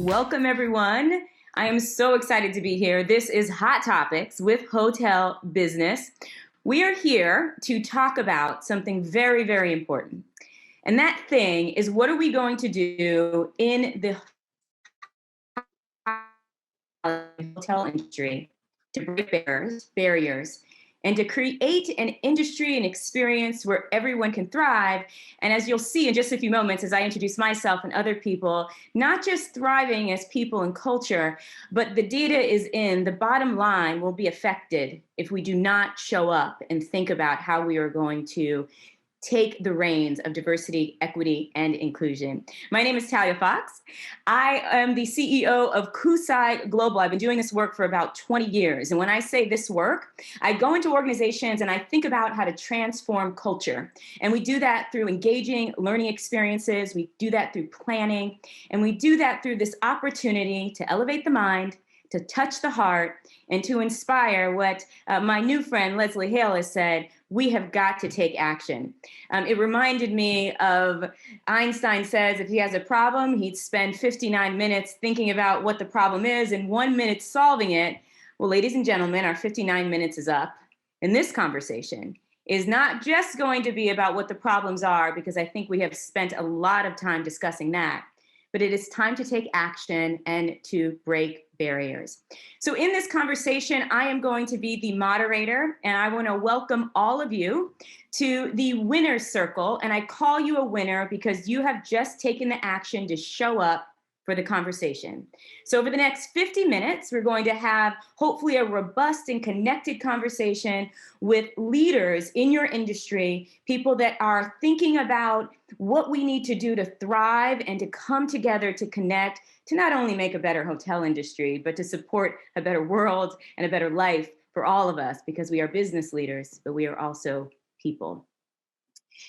Welcome, everyone. I am so excited to be here. This is Hot Topics with Hotel Business. We are here to talk about something very, very important. And that thing is, what are we going to do in the hotel industry to break barriers and to create an industry and experience where everyone can thrive. And as you'll see in just a few moments, as I introduce myself and other people, not just thriving as people and culture, but the data is in, the bottom line will be affected if we do not show up and think about how we are going to take the reins of diversity, equity, and inclusion. My name is Talia Fox. I am the CEO of KUSI Global. I've been doing this work for about 20 years. And when I say this work, I go into organizations and I think about how to transform culture. And we do that through engaging learning experiences. We do that through planning. And we do that through this opportunity to elevate the mind, to touch the heart, and to inspire what my new friend Leslie Hale has said: we have got to take action. It reminded me of Einstein says if he has a problem, he'd spend 59 minutes thinking about what the problem is and 1 minute solving it. Well, ladies and gentlemen, our 59 minutes is up. And this conversation is not just going to be about what the problems are, because I think we have spent a lot of time discussing that, but it is time to take action and to break barriers. So in this conversation, I am going to be the moderator, and I want to welcome all of you to the winner's circle. And I call you a winner because you have just taken the action to show up for the conversation. So over the next 50 minutes, we're going to have hopefully a robust and connected conversation with leaders in your industry, people that are thinking about what we need to do to thrive and to come together to connect, to not only make a better hotel industry, but to support a better world and a better life for all of us, because we are business leaders, but we are also people.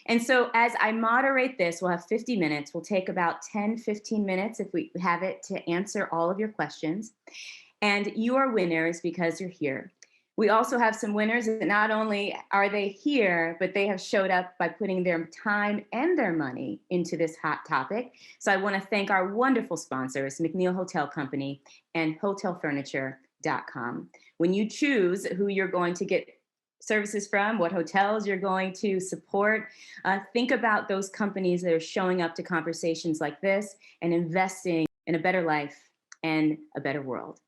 And so as I moderate this, we'll have 50 minutes. We'll take about 10, 15 minutes if we have it to answer all of your questions. And you are winners because you're here. We also have some winners that not only are they here, but they have showed up by putting their time and their money into this hot topic. So I want to thank our wonderful sponsors, McNeil Hotel Company and hotelfurniture.com. When you choose who you're going to get services from, what hotels you're going to support, think about those companies that are showing up to conversations like this and investing in a better life and a better world.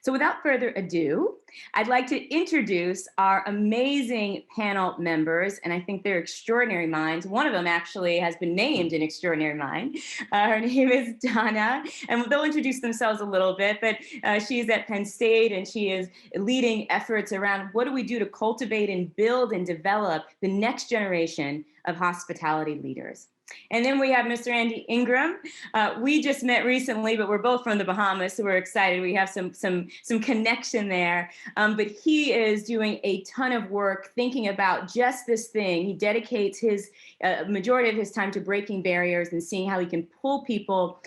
So without further ado, I'd like to introduce our amazing panel members, and I think they're extraordinary minds. One of them actually has been named an extraordinary mind. Her name is Donna, and they'll introduce themselves a little bit, but she's at Penn State, and she is leading efforts around what do we do to cultivate and build and develop the next generation of hospitality leaders. And then we have Mr. Andy Ingraham. We just met recently, but we're both from the Bahamas, so we're excited. We have some connection there. But he is doing a ton of work thinking about just this thing. He dedicates his majority of his time to breaking barriers and seeing how he can pull people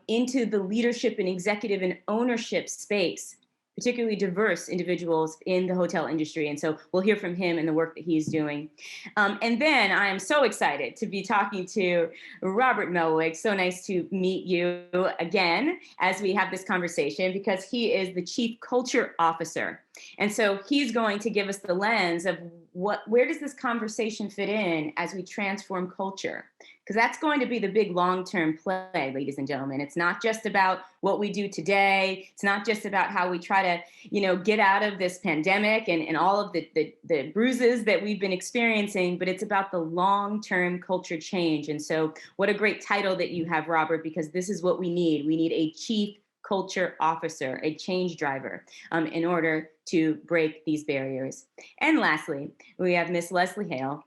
into the leadership and executive and ownership space, particularly diverse individuals in the hotel industry. And so we'll hear from him and the work that he's doing. And then I am so excited to be talking to Robert Mellwig. So nice to meet you again as we have this conversation, because he is the Chief Culture Officer. And so he's going to give us the lens of where does this conversation fit in as we transform culture? Because that's going to be the big long-term play, ladies and gentlemen. It's not just about what we do today. It's not just about how we try to, get out of this pandemic and all of the bruises that we've been experiencing, but it's about the long-term culture change. And so what a great title that you have, Robert, because this is what we need. We need a chief culture officer, a change driver, in order to break these barriers. And lastly, we have Miss Leslie Hale.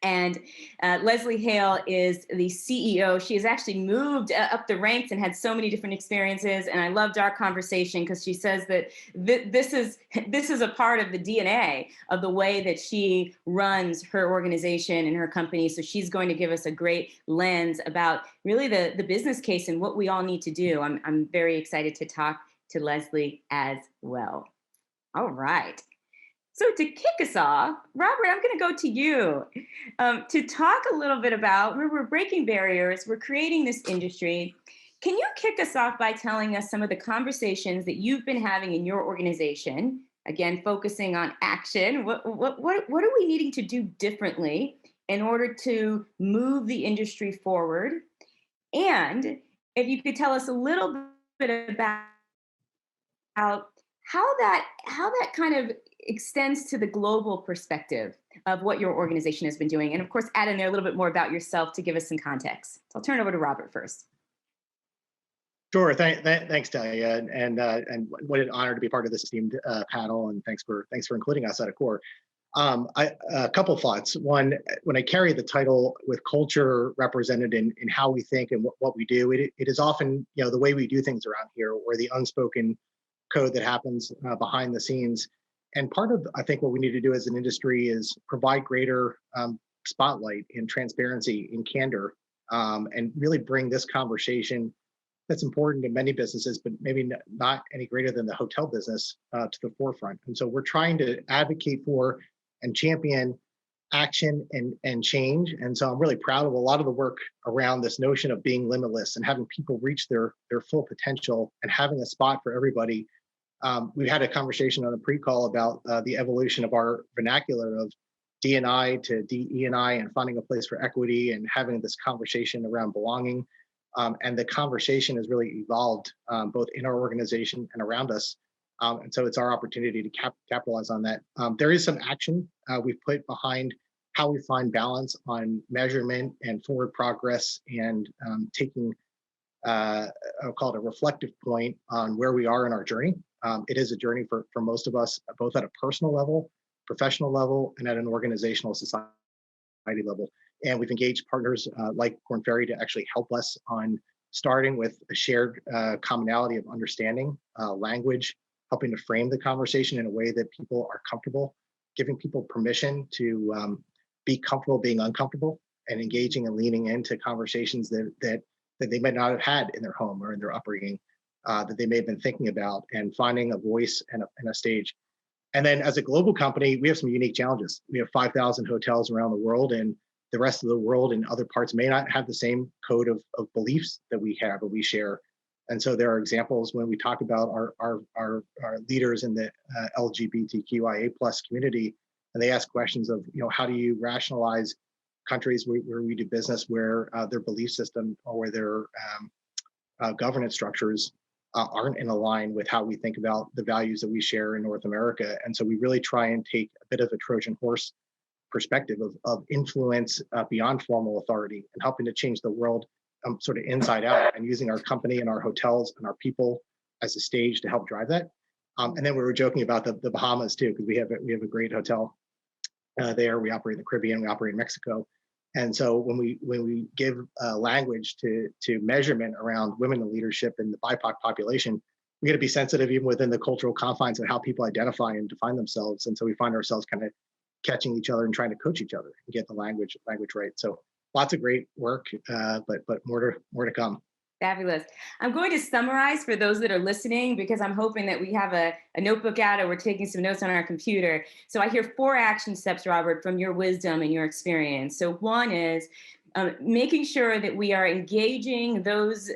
And Leslie Hale is the CEO. She has actually moved up the ranks and had so many different experiences. And I loved our conversation because she says that this is a part of the DNA of the way that she runs her organization and her company. So she's going to give us a great lens about really the business case and what we all need to do. I'm very excited to talk to Leslie as well. All right. So to kick us off, Robert, I'm going to go to you to talk a little bit about where we're breaking barriers, we're creating this industry. Can you kick us off by telling us some of the conversations that you've been having in your organization? Again, focusing on action. What are we needing to do differently in order to move the industry forward? And if you could tell us a little bit about how that kind of extends to the global perspective of what your organization has been doing, and of course, add in there a little bit more about yourself to give us some context. So I'll turn it over to Robert first. Sure. Thanks, Talia, and what an honor to be part of this esteemed panel. And thanks for including us at Accor. A couple thoughts. One, when I carry the title with culture represented in how we think and what we do, it is often the way we do things around here, or the unspoken code that happens behind the scenes. And part of, I think, what we need to do as an industry is provide greater spotlight and transparency and candor, and really bring this conversation that's important to many businesses, but maybe not any greater than the hotel business, to the forefront. And so we're trying to advocate for and champion action and change. And so I'm really proud of a lot of the work around this notion of being limitless and having people reach their full potential and having a spot for everybody. We've had a conversation on a pre-call about the evolution of our vernacular of D&I to DE&I, and finding a place for equity and having this conversation around belonging. And the conversation has really evolved both in our organization and around us. And so it's our opportunity to capitalize on that. There is some action we've put behind how we find balance on measurement and forward progress, and taking, I'll call it a reflective point on where we are in our journey. It is a journey for most of us, both at a personal level, professional level, and at an organizational society level. And we've engaged partners like Korn Ferry to actually help us on starting with a shared commonality of understanding language, helping to frame the conversation in a way that people are comfortable, giving people permission to be comfortable being uncomfortable, and engaging and leaning into conversations that they might not have had in their home or in their upbringing, that they may have been thinking about, and finding a voice and a stage. And then as a global company, we have some unique challenges. We have 5,000 hotels around the world, and the rest of the world in other parts may not have the same code of beliefs that we have or we share. And so there are examples when we talk about our leaders in the LGBTQIA plus community, and they ask questions of, how do you rationalize countries where we do business, where their belief system or where their governance structures aren't in line with how we think about the values that we share in North America. And so we really try and take a bit of a Trojan horse perspective of influence beyond formal authority, and helping to change the world sort of inside out, and using our company and our hotels and our people as a stage to help drive that. And then we were joking about the Bahamas too, because we have a great hotel there. We operate in the Caribbean, we operate in Mexico. And so when we give language to measurement around women in leadership and the BIPOC population, we got to be sensitive even within the cultural confines of how people identify and define themselves. And so we find ourselves kind of catching each other and trying to coach each other and get the language right. So lots of great work, but more to come. Fabulous. I'm going to summarize for those that are listening, because I'm hoping that we have a notebook out, or we're taking some notes on our computer. So I hear 4 action steps, Robert, from your wisdom and your experience. So one is making sure that we are engaging those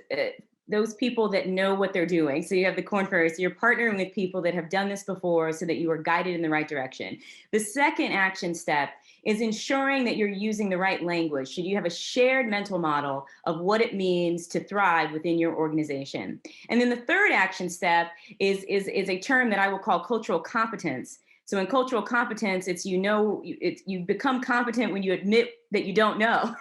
people that know what they're doing. So you have the Korn Ferry, so you're partnering with people that have done this before so that you are guided in the right direction. The second action step is ensuring that you're using the right language. So you have a shared mental model of what it means to thrive within your organization. And then the third action step is a term that I will call cultural competence. So in cultural competence, you become competent when you admit that you don't know.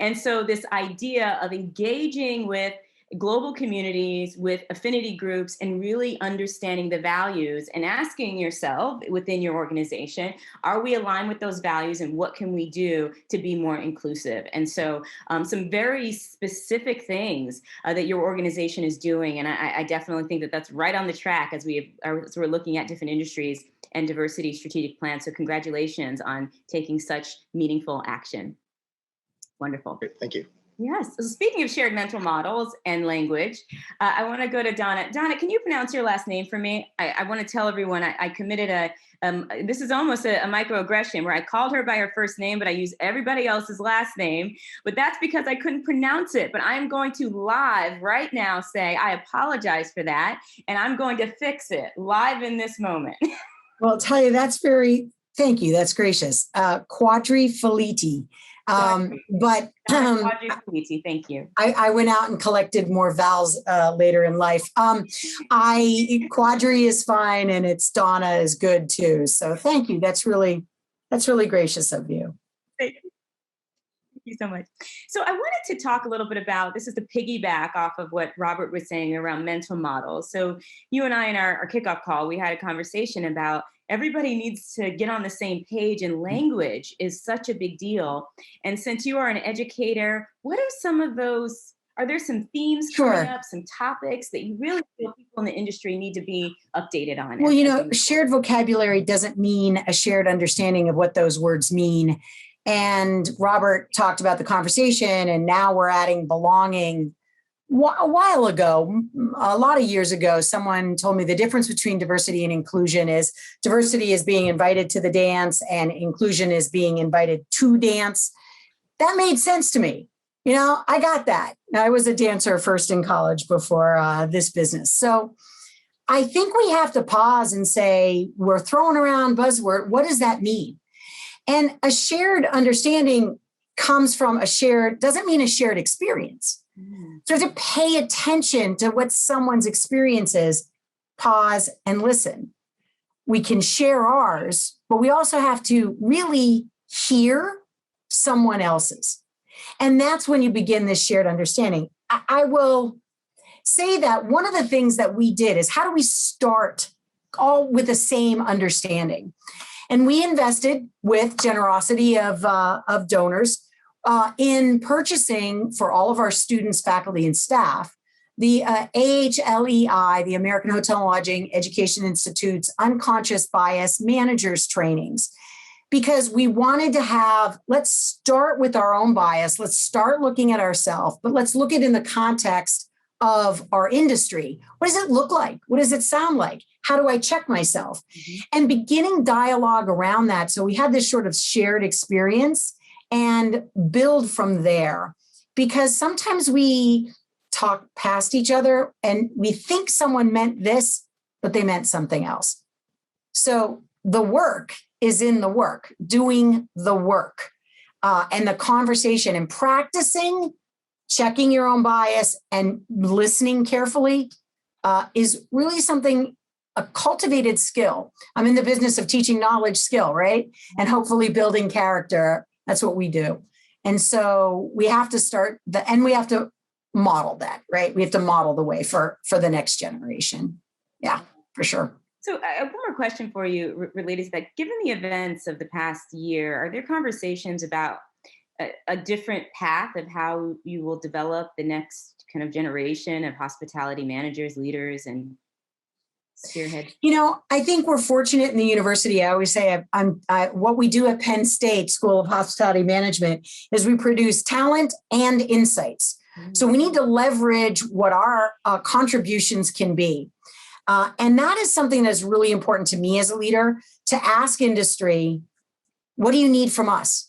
And so this idea of engaging with global communities, with affinity groups, and really understanding the values and asking yourself within your organization, are we aligned with those values, and what can we do to be more inclusive? And so some very specific things that your organization is doing. And I definitely think that that's right on the track as we're looking at different industries and diversity strategic plans. So congratulations on taking such meaningful action. Wonderful. Great, thank you. Yes. So speaking of shared mental models and language, I want to go to Donna. Donna, can you pronounce your last name for me? I want to tell everyone I committed this is almost a microaggression where I called her by her first name, but I used everybody else's last name. But that's because I couldn't pronounce it. But I am going to live right now say, I apologize for that. And I'm going to fix it live in this moment. Well, Talia, thank you. That's gracious. Quadri-Felitti. But thank you. I went out and collected more vowels later in life. Quadri is fine, and it's Donna is good too. So thank you. That's really gracious of you. Thank you so much. So I wanted to talk a little bit about, this is the piggyback off of what Robert was saying around mental models. So you and I in our kickoff call, we had a conversation about everybody needs to get on the same page, and language is such a big deal. And since you are an educator, what are some of those, are there some themes coming up, some topics that you really feel people in the industry need to be updated on? Well, shared vocabulary doesn't mean a shared understanding of what those words mean. And Robert talked about the conversation, and now we're adding belonging. A while ago, a lot of years ago, someone told me the difference between diversity and inclusion is diversity is being invited to the dance and inclusion is being invited to dance. That made sense to me. I got that. I was a dancer first in college before this business. So I think we have to pause and say, we're throwing around buzzword. What does that mean? And a shared understanding comes from doesn't mean a shared experience. So to pay attention to what someone's experience is, pause and listen. We can share ours, but we also have to really hear someone else's. And that's when you begin this shared understanding. I will say that one of the things that we did is, how do we start all with the same understanding? And we invested with generosity of donors in purchasing for all of our students, faculty, and staff, the AHLEI, the American Hotel and Lodging Education Institute's unconscious bias managers trainings, because we wanted to let's start with our own bias. Let's start looking at ourselves, but let's look at it in the context of our industry. What does it look like? What does it sound like? How do I check myself? And beginning dialogue around that. So we had this sort of shared experience and build from there, because sometimes we talk past each other and we think someone meant this, but they meant something else. So the work is in the work, doing the work, and the conversation and practicing, checking your own bias and listening carefully is really something, a cultivated skill. I'm in the business of teaching knowledge skill, right? And hopefully building character. That's what we do. And so we have to and we have to model that, right? We have to model the way for the next generation. Yeah, for sure. So I have one more question for you related to that. Given the events of the past year, are there conversations about a different path of how you will develop the next kind of generation of hospitality managers, leaders, and spearhead? I think we're fortunate in the university. I always say what we do at Penn State School of Hospitality Management is we produce talent and insights. Mm-hmm. So we need to leverage what our contributions can be. And that is something that's really important to me as a leader, to ask industry, what do you need from us?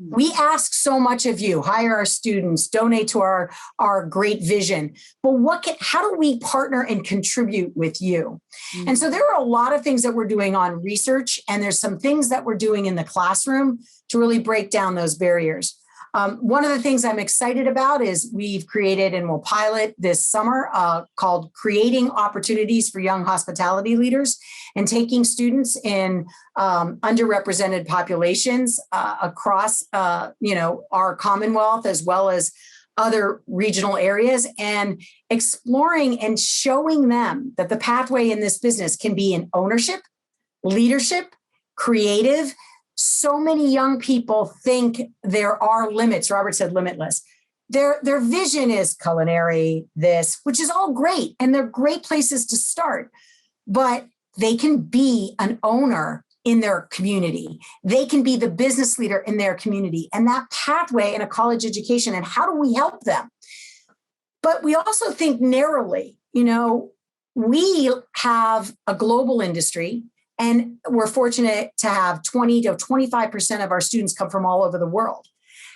We ask so much of you, hire our students, donate to our great vision, but how do we partner and contribute with you? Mm-hmm. And so there are a lot of things that we're doing on research, and there's some things that we're doing in the classroom to really break down those barriers. One of the things I'm excited about is we've created and will pilot this summer called Creating Opportunities for Young Hospitality Leaders, and taking students in underrepresented populations across our Commonwealth as well as other regional areas, and exploring and showing them that the pathway in this business can be in ownership, leadership, creative. So many young people think there are limits. Robert said limitless. Their vision is culinary, which is all great, and they're great places to start, but they can be an owner in their community. They can be the business leader in their community, and that pathway in a college education. And how do we help them? But we also think narrowly. We have a global industry, and we're fortunate to have 20 to 25% of our students come from all over the world.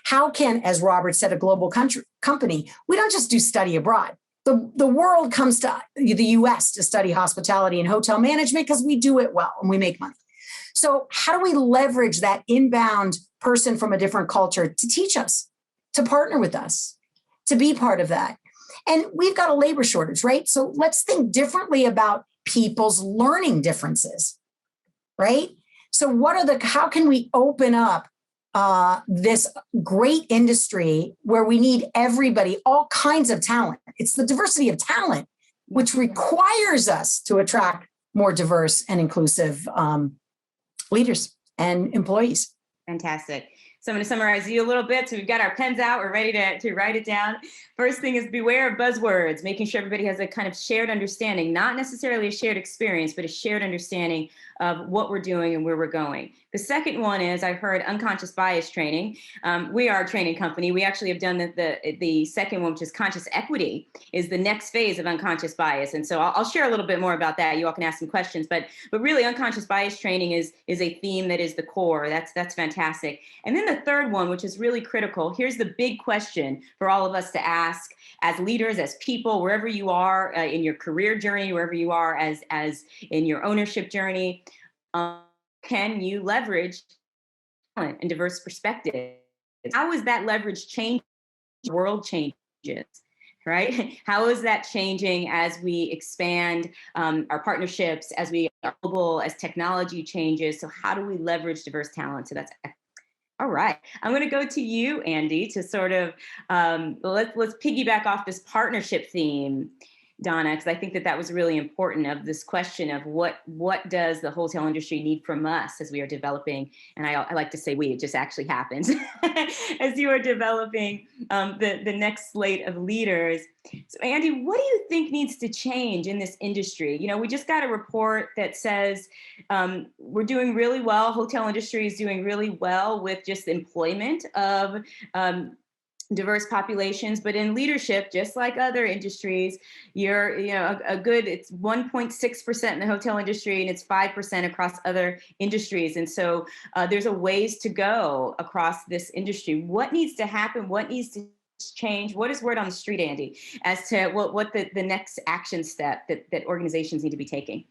How can, as Robert said, a global company, we don't just do study abroad. The world comes to the US to study hospitality and hotel management because we do it well and we make money. So how do we leverage that inbound person from a different culture to teach us, to partner with us, to be part of that? And we've got a labor shortage, right? So let's think differently about people's learning differences, right? So how can we open up this great industry where we need everybody, all kinds of talent? It's the diversity of talent, which requires us to attract more diverse and inclusive leaders and employees. Fantastic. So I'm going to summarize you a little bit. So we've got our pens out. We're ready to write it down. First thing is beware of buzzwords, making sure everybody has a kind of shared understanding, not necessarily a shared experience, but a shared understanding of what we're doing and where we're going. The second one is I heard unconscious bias training. We are a training company. We actually have done the second one, which is conscious equity, is the next phase of unconscious bias. And so I'll share a little bit more about that. You all can ask some questions, but really unconscious bias training is a theme that is the core. That's fantastic. And then the third one, which is really critical, here's the big question for all of us to ask as leaders, as people, wherever you are in your career journey, wherever you are as in your ownership journey. Can you leverage talent and diverse perspectives? How is that leverage changing? The world changes, right? How is that changing as we expand our partnerships, as we are global, as technology changes? So how do we leverage diverse talent? So that's all right. I'm going to go to you, Andy, to sort of let's piggyback off this partnership theme, Donna, because I think that was really important, of this question of what does the hotel industry need from us as we are developing, and I like to say it just actually happens, as you are developing the next slate of leaders. So Andy, what do you think needs to change in this industry? We just got a report that says we're doing really well, hotel industry is doing really well with just employment of diverse populations, but in leadership, just like other industries, it's 1.6% in the hotel industry and it's 5% across other industries. And so there's a ways to go across this industry. What needs to happen? What needs to change? What is word on the street, Andy, as to what the next action step that organizations need to be taking?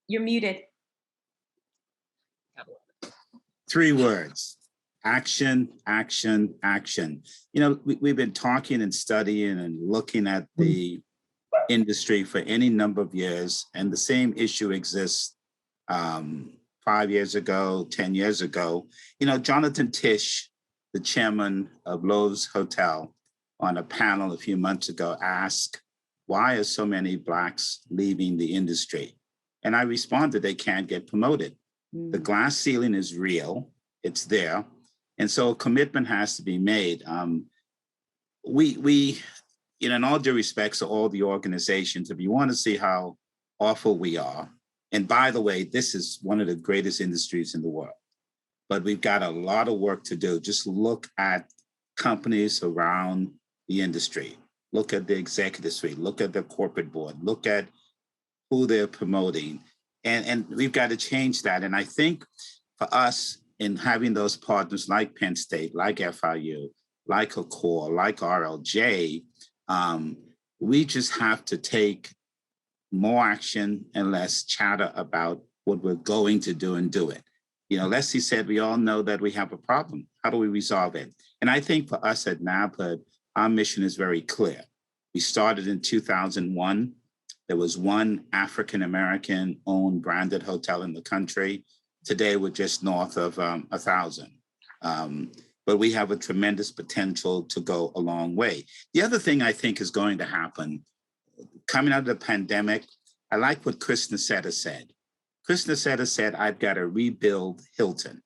You're muted. 3 words. Action, action, action. We've been talking and studying and looking at the industry for any number of years, and the same issue exists 5 years ago, 10 years ago. Jonathan Tisch, the chairman of Lowe's Hotel, on a panel a few months ago asked, why are so many Blacks leaving the industry? And I responded, they can't get promoted. The glass ceiling is real, it's there. And so a commitment has to be made. We, in all due respects to all the organizations, if you want to see how awful we are, and by the way, this is one of the greatest industries in the world, but we've got a lot of work to do. Just look at companies around the industry, look at the executive suite, look at the corporate board, look at who they're promoting, and we've got to change that. And I think for us, in having those partners like Penn State, like FIU, like Accor, like RLJ, we just have to take more action and less chatter about what we're going to do and do it. Leslie said, we all know that we have a problem. How do we resolve it? And I think for us at NABHOOD, our mission is very clear. We started in 2001. There was one African-American owned branded hotel in the country. Today, we're just north of 1,000. But we have a tremendous potential to go a long way. The other thing I think is going to happen, coming out of the pandemic, I like what Chris Nassetta said. Chris Nassetta said, I've got to rebuild Hilton.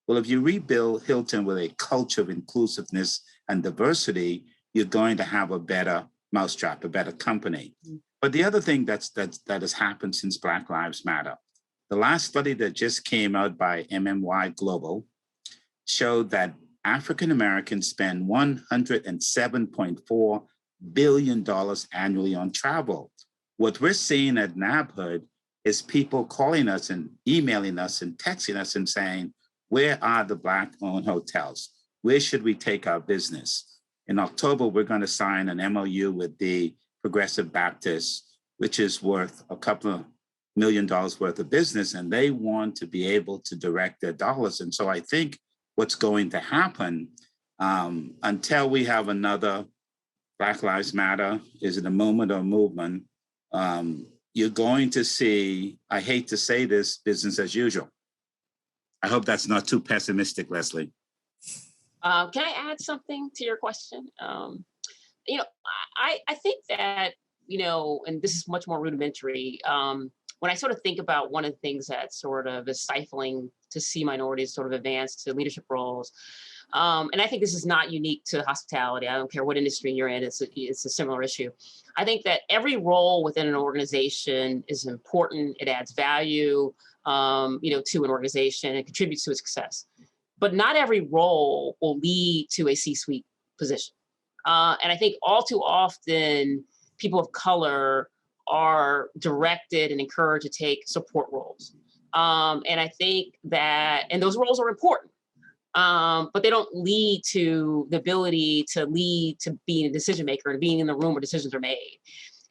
Well, if you rebuild Hilton with a culture of inclusiveness and diversity, you're going to have a better mousetrap, a better company. But the other thing that has happened since Black Lives Matter, The last study that just came out by MMY Global showed that African Americans spend $107.4 billion annually on travel. What we're seeing at NABHOOD is people calling us and emailing us and texting us and saying, where are the Black-owned hotels? Where should we take our business? In October, we're going to sign an MOU with the Progressive Baptist, which is worth a couple of $1 million worth of business, and they want to be able to direct their dollars. And so I think what's going to happen until we have another Black Lives Matter, is it a movement or a movement? You're going to see, I hate to say this, business as usual. I hope that's not too pessimistic, Leslie. Can I add something to your question? You know, I think that, you know, and this is much more rudimentary, when I sort of think about one of the things that sort of is stifling to see minorities sort of advance to leadership roles, and I think this is not unique to hospitality. I don't care what industry you're in, it's a similar issue. I think that every role within an organization is important. It adds value, you know, to an organization. It contributes to its success. But not every role will lead to a C-suite position. And I think all too often, people of color are directed and encouraged to take support roles. And I think that, and those roles are important, but they don't lead to the ability to lead to being a decision maker and being in the room where decisions are made.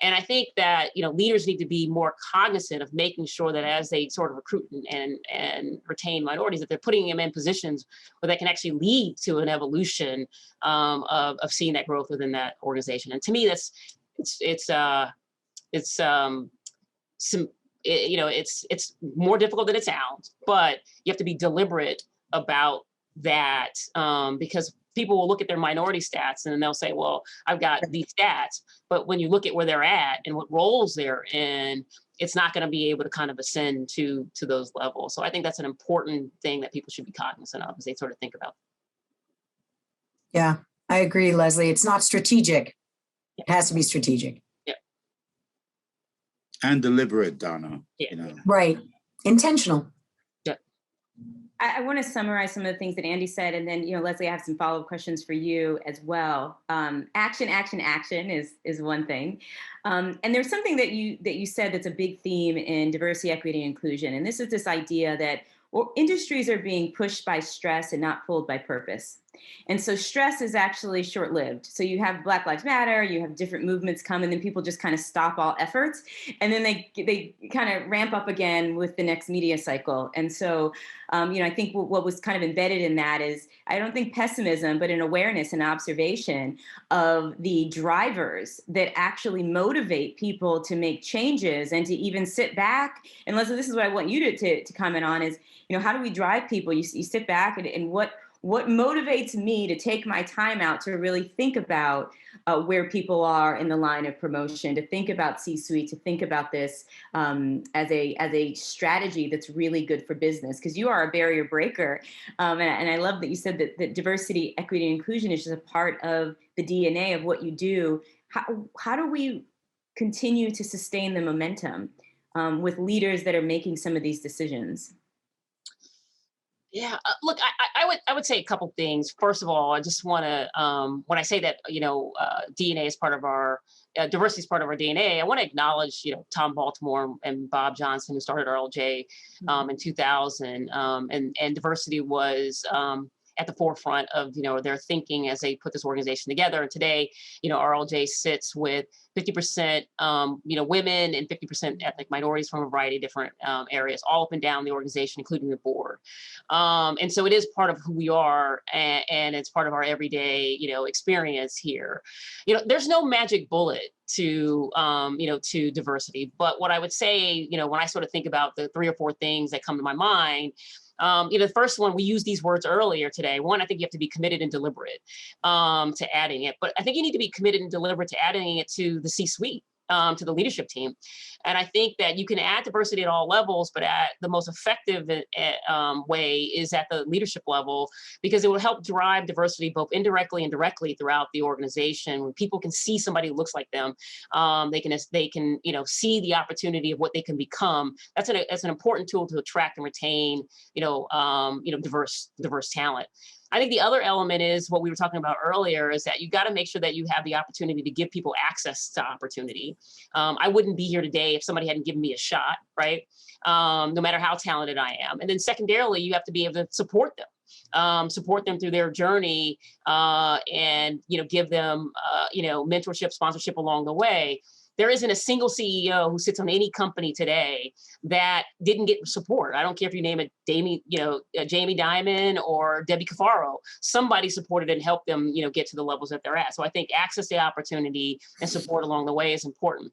And I think that, you know, leaders need to be more cognizant of making sure that as they sort of recruit and retain minorities, that they're putting them in positions where they can actually lead to an evolution of seeing that growth within that organization. And to me, that's it's more difficult than it sounds, but you have to be deliberate about that, because people will look at their minority stats and then they'll say, well, I've got these stats, but when you look at where they're at and what roles they're in, it's not going to be able to kind of ascend to those levels. So I think that's an important thing that people should be cognizant of as they sort of think about. Yeah, I agree, Leslie. It's not strategic. It has to be strategic. Yeah. And deliberate, Donna. Yeah. You know. Right. Intentional. I want to summarize some of the things that Andy said, and then, you know, Leslie, I have some follow-up questions for you as well. Action is one thing, and there's something that you said that's a big theme in diversity, equity, and inclusion, and this is this idea that industries are being pushed by stress and not pulled by purpose. And so stress is actually short-lived. So you have Black Lives Matter, you have different movements come, and then people just kind of stop all efforts. And then they kind of ramp up again with the next media cycle. And so, you know, I think what was kind of embedded in that is, I don't think pessimism, but an awareness and observation of the drivers that actually motivate people to make changes and to even sit back. And Leslie, this is what I want you to comment on is, you know, how do we drive people? You sit back and what motivates me to take my time out to really think about where people are in the line of promotion, to think about C-suite, to think about this as a strategy that's really good for business, because you are a barrier breaker. And I love that you said that diversity, equity, and inclusion is just a part of the DNA of what you do. How do we continue to sustain the momentum with leaders that are making some of these decisions? Yeah, look, I would say a couple things. First of all, I just want to, when I say that, you know, DNA is part of our, diversity is part of our DNA, I want to acknowledge, you know, Tom Baltimore and Bob Johnson, who started RLJ in 2000, and diversity was at the forefront of, you know, their thinking as they put this organization together. And today, you know, RLJ sits with 50%, you know, women and 50% ethnic minorities from a variety of different areas, all up and down the organization, including the board. And so it is part of who we are, and it's part of our everyday, you know, experience here. You know, there's no magic bullet to, you know, to diversity. But what I would say, you know, when I sort of think about the 3 or 4 things that come to my mind, you know, the first one, we used these words earlier today. One, I think you have to be committed and deliberate to adding it. But I think you need to be committed and deliberate to adding it to the C-suite to the leadership team. And I think that you can add diversity at all levels, but at the most effective way is at the leadership level, because it will help drive diversity both indirectly and directly throughout the organization. When people can see somebody who looks like them, they can see the opportunity of what they can become. That's an important tool to attract and retain diverse talent. I think the other element is what we were talking about earlier, is that you got to make sure that you have the opportunity to give people access to opportunity. I wouldn't be here today if somebody hadn't given me a shot, right? No matter how talented I am. And then secondarily, you have to be able to support them through their journey, and give them mentorship, sponsorship along the way. There isn't a single CEO who sits on any company today that didn't get support. I don't care if you name it Jamie Dimon or Debbie Cafaro. Somebody supported and helped them, get to the levels that they're at. So I think access to opportunity and support along the way is important.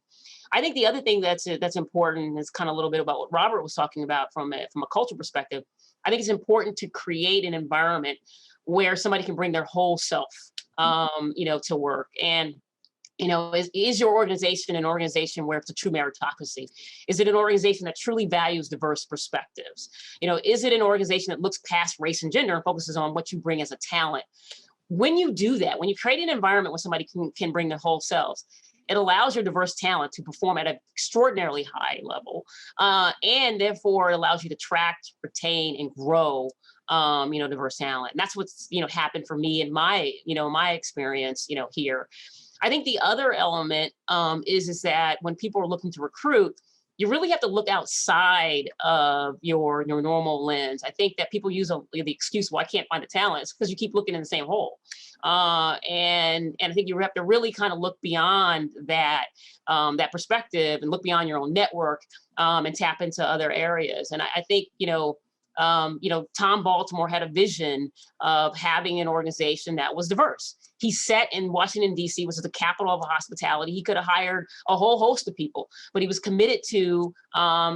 I think the other thing that's important is kind of a little bit about what Robert was talking about from a culture perspective. I think it's important to create an environment where somebody can bring their whole self, to work. And is your organization an organization where it's a true meritocracy? Is it an organization that truly values diverse perspectives? Is it an organization that looks past race and gender and focuses on what you bring as a talent? When you do that, when you create an environment where somebody can bring their whole selves, it allows your diverse talent to perform at an extraordinarily high level, and therefore it allows you to attract, retain, and grow diverse talent. And that's what's happened for me in my experience here. I think the other element is that when people are looking to recruit, you really have to look outside of your normal lens. I think that people use the excuse, well, I can't find the talent. It's because you keep looking in the same hole. And I think you have to really kind of look beyond that perspective and look beyond your own network, and tap into other areas. And I think, Tom Baltimore had a vision of having an organization that was diverse. He sat in Washington, D.C., which is the capital of hospitality. He could have hired a whole host of people, but he was committed to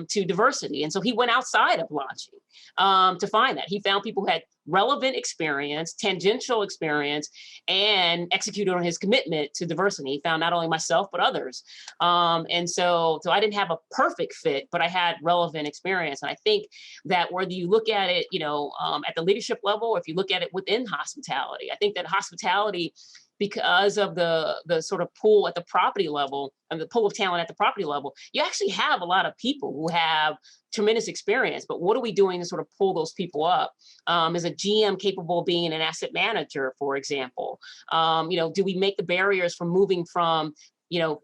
diversity. And so he went outside of lodging to find that. He found people who had relevant experience, tangential experience, and executed on his commitment to diversity. He found not only myself, but others. And so I didn't have a perfect fit, but I had relevant experience. And I think that whether you look at it, at the leadership level, or if you look at it within hospitality, I think that hospitality, because of the sort of pool at the property level and the pool of talent at the property level, you actually have a lot of people who have tremendous experience. But what are we doing to sort of pull those people up? Is a GM capable of being an asset manager, for example? Do we make the barriers from moving from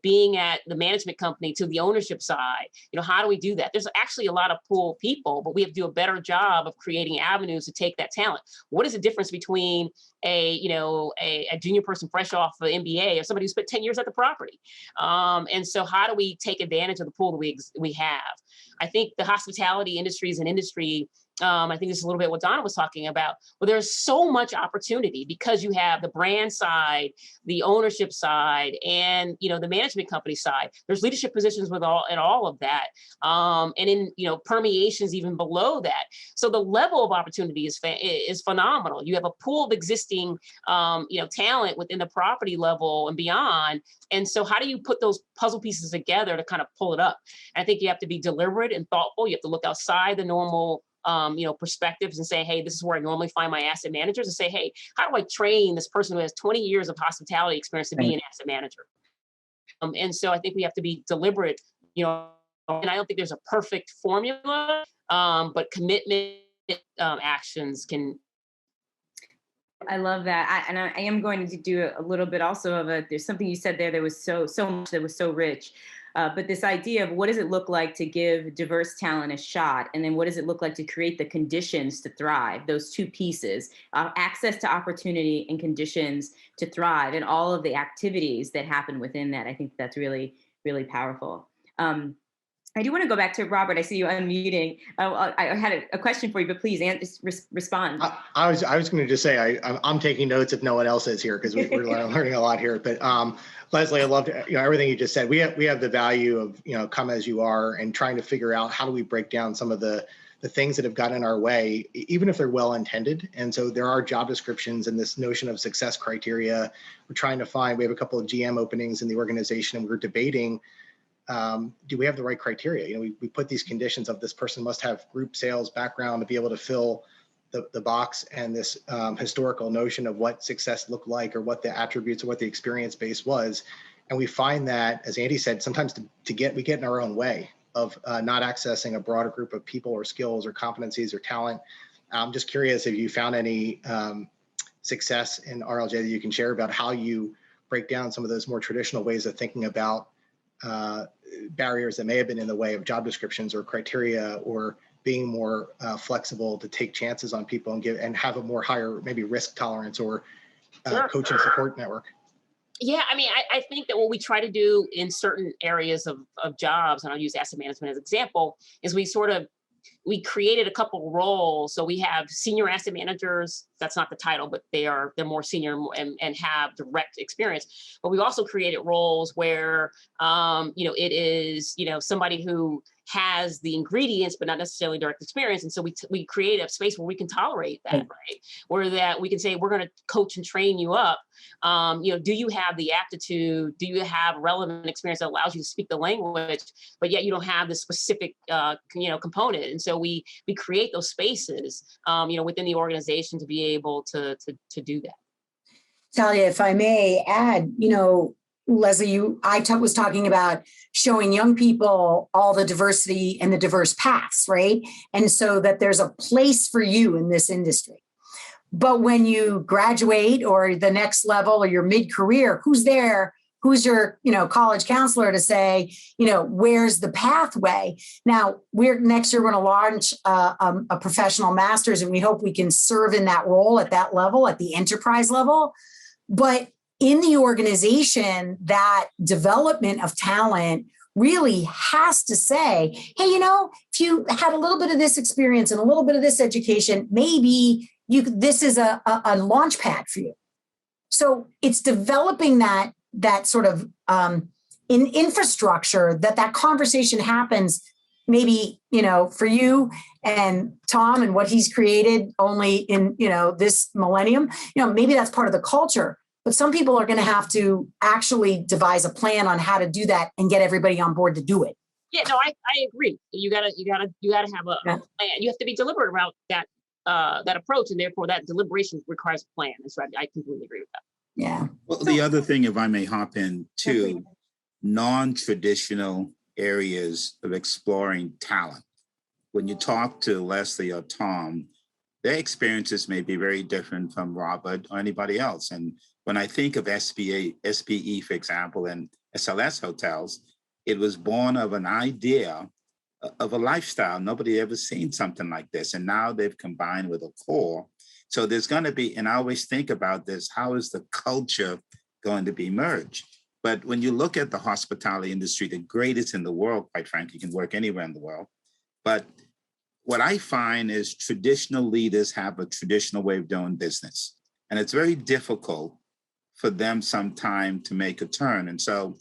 being at the management company to the ownership side? How do we do that? There's actually a lot of pool people, but we have to do a better job of creating avenues to take that talent. What is the difference between a junior person fresh off of an MBA or somebody who spent 10 years at the property? And so how do we take advantage of the pool that we have? I think the hospitality industry is an industry, I think this is a little bit what Donna was talking about, but there's so much opportunity because you have the brand side, the ownership side, and the management company side. There's leadership positions with all of that, and in permeations even below that. So the level of opportunity is phenomenal. You have a pool of existing talent within the property level and beyond. And so how do you put those puzzle pieces together to kind of pull it up? And I think you have to be deliberate and thoughtful. You have to look outside the normal perspectives and say, hey, this is where I normally find my asset managers, and say, hey, how do I train this person who has 20 years of hospitality experience to be an asset manager? And so I think we have to be deliberate, and I don't think there's a perfect formula, but commitment actions can. I love that. I am going to do a little bit also of there's something you said there that was so much that was so rich. But this idea of what does it look like to give diverse talent a shot? And then what does it look like to create the conditions to thrive? Those two pieces, access to opportunity and conditions to thrive, and all of the activities that happen within that. I think that's really, really powerful. I do want to go back to Robert. I see you unmuting. I had a question for you, but please respond. I was going to just say I'm taking notes if no one else is here, because we're learning a lot here. But Leslie, I loved everything you just said. We have the value of come as you are, and trying to figure out how do we break down some of the the things that have gotten in our way, even if they're well-intended. And so there are job descriptions and this notion of success criteria. We're trying to find, we have a couple of GM openings in the organization, and we're debating, do we have the right criteria? You know, we put these conditions of this person must have group sales background to be able to fill the box, and this historical notion of what success looked like, or what the attributes or what the experience base was. And we find that, as Andy said, sometimes we get in our own way of not accessing a broader group of people or skills or competencies or talent. I'm just curious if you found any success in RLJ that you can share about how you break down some of those more traditional ways of thinking about barriers that may have been in the way of job descriptions or criteria, or being more flexible to take chances on people and have a more higher maybe risk tolerance, or Sure. coaching support network. Yeah, I mean, I think that what we try to do in certain areas of jobs, and I'll use asset management as an example, is we created a couple roles. So we have senior asset managers. That's not the title, but they're more senior and have direct experience. But we also created roles where, it is, somebody who has the ingredients, but not necessarily direct experience. And so we create a space where we can tolerate that, right? Where that we can say, we're going to coach and train you up. Do you have the aptitude? Do you have relevant experience that allows you to speak the language, but yet you don't have the specific, component? And so we create those spaces, within the organization to be able to do that. Talia, if I may add, Leslie, was talking about showing young people all the diversity and the diverse paths, right? And so that there's a place for you in this industry. But when you graduate or the next level or your mid-career, who's there? Who's your, college counselor to say, where's the pathway? Now, next year we're going to launch a professional master's, and we hope we can serve in that role at that level, at the enterprise level. But in the organization, that development of talent really has to say, hey, if you had a little bit of this experience and a little bit of this education, maybe this is a launch pad for you. So it's developing that sort of in infrastructure that conversation happens. Maybe, for you and Tom and what he's created only in, this millennium, maybe that's part of the culture. But some people are going to have to actually devise a plan on how to do that and get everybody on board to do it. Yeah, no, I agree. You gotta have a plan. You have to be deliberate about that approach, and therefore that deliberation requires a plan. That's right. I completely agree with that. Yeah. Well, the other thing, if I may hop in too, non-traditional areas of exploring talent. When you talk to Leslie or Tom, their experiences may be very different from Robert or anybody else. And when I think of SPE, for example, and SLS hotels, it was born of an idea of a lifestyle. Nobody ever seen something like this. And now they've combined with Accor. So there's going to be, and I always think about this, how is the culture going to be merged? But when you look at the hospitality industry, the greatest in the world, quite frankly, you can work anywhere in the world. But what I find is traditional leaders have a traditional way of doing business. And it's very difficult for them sometime to make a turn. And so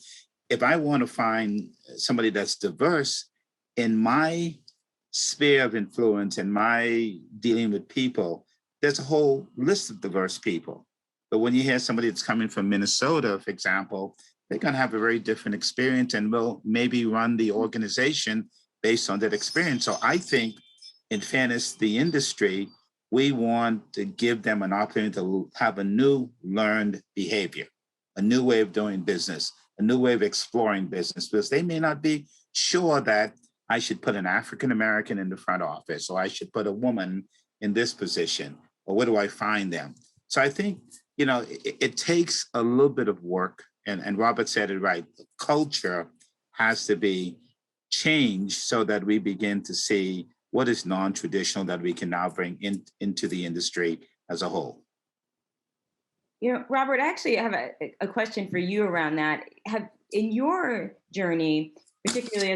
if I want to find somebody that's diverse in my sphere of influence, in my dealing with people, there's a whole list of diverse people. But when you hear somebody that's coming from Minnesota, for example, they're going to have a very different experience and will maybe run the organization based on that experience. So I think, in fairness, the industry, we want to give them an opportunity to have a new learned behavior, a new way of doing business, a new way of exploring business, because they may not be sure that I should put an African-American in the front office, or I should put a woman in this position, or where do I find them? So I think, it takes a little bit of work, and Robert said it right. The culture has to be changed so that we begin to see what is non-traditional that we can now bring into the industry as a whole. Robert, actually, I have a question for you around that. In your journey, particularly